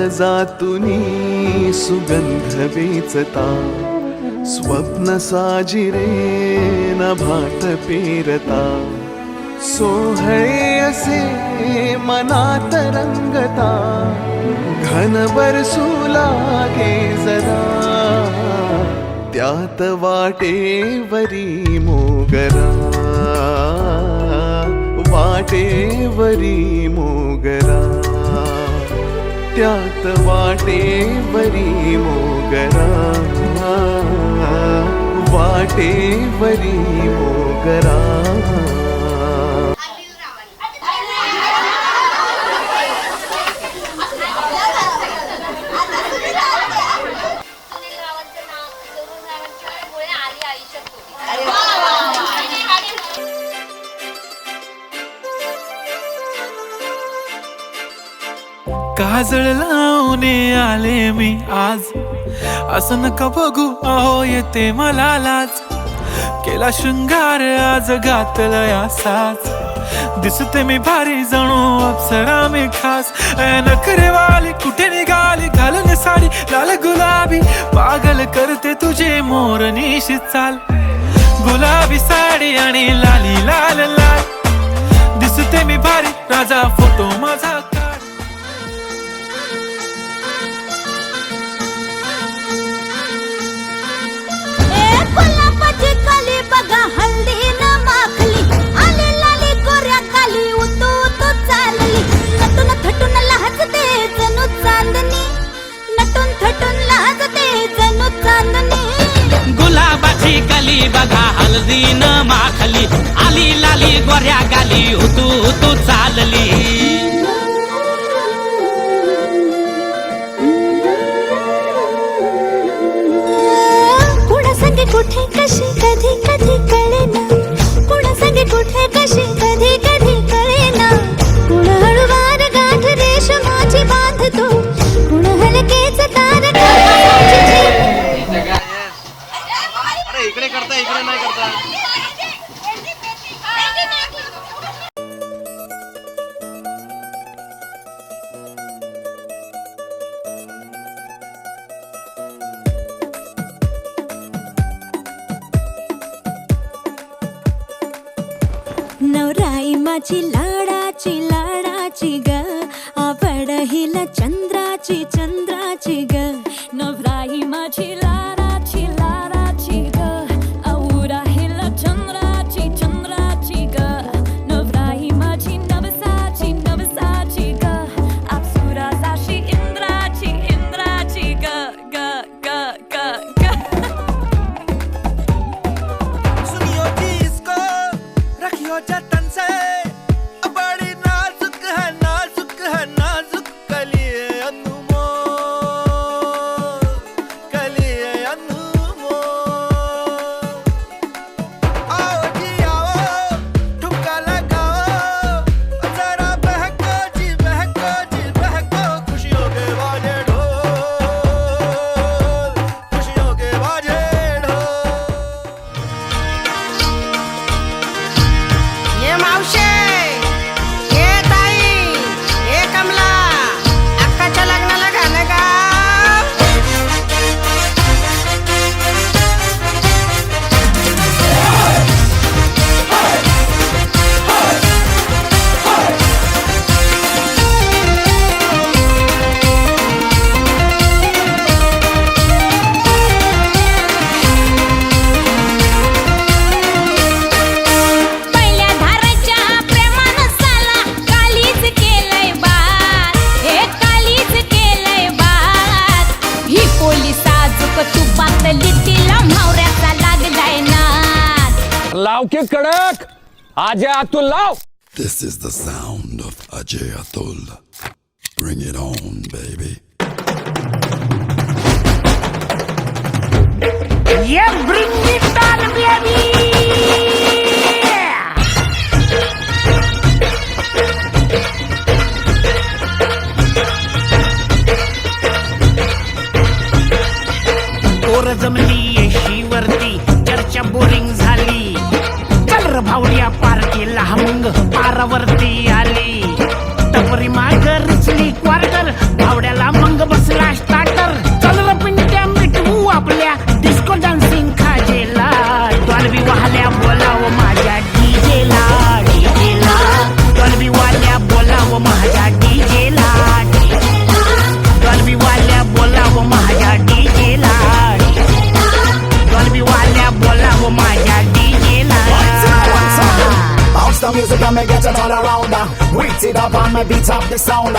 काळजातुनी सुगंध वेचता, स्वप्न साजिरे नभात पेरता, सोहळे असे मनात रंगता, घन बरसू लागे जरा, त्यात वाटेवरी मोगरा, वाटेवरी मोगरा, त्यात वाटेवरी मोगरा, वाटेवरी मोगरा. काजळ लावणे आले मी आज, असं नका बघू अहो येते मला लाज, केला शृंगार आज घातलया साज, दिसते मी भारी जणू अप्सरा मी खास, नखरे वाली कुठे निघाली घालून साडी लाल गुलाबी, पागल करते तुझे मोरनीशी चाल, गुलाबी साडी आणि लाली लाल लाल, दिसते मी भारी राजा फोटो माझा. गुलाबाची कली बघा हल्दी न माखली, आली लाली गोऱ्या गाली हुतू हुतू चालली. कुणा संगे कुठे कशी कधी कधी कळेना, कुणा संगे कुठे कशी कधी कधी कळेना, कुणा हळूवार गाठ रेशमाची बांधतो, कुणा हलकेच तार इकडे करता इकडे नाही करता. नवराई माझी लाडाची लाडाची ग, आवड हिला चंद्राची चंद्राची ग, नवराई माझी लाडाची लाडाची ग, आवडा हिला चंद्राची चंद्राची ग, नवराई माझी नवसाची नवसाची ग, अप्सरा जाशी इंद्राची इंद्राची ग ग ग ग ग. सुनियो जी इसको रखियो जतन से, बड़ी नाजुक है नाजुक है नाजुक कली अनमोल, कली अनमोल. आओ जी आओ ठुमका लगाओ, जरा बहको जी बहको जी बहको, खुशियों के बाजे ढोल, खुशियों के बाजे ढोल. ये मावशे, ये ताई, ये कमला, अक्काच्या लग्नाला घालं का? पहिल्या धाराच्या प्रेमानं साला कालीच केलंय बात, हे कालीच केलंय बात, ही पोलीस साजूक तुपातली तिला म्हावऱ्याचा लागलाय नाद. लाव के कडक आजा अतुल लाव. This is the sound of Ajay Atul. Bring it on, baby. ये bring it on baby. पोर जमली येशीवरती चर्चा बोरिंग झाली, चल र भावड्या पार्टीला मग पारावरती आली, टपरी माग रुचली क्वार्टर भावड्याला मग music and me get it all around. Wait it up and me beat up the sound.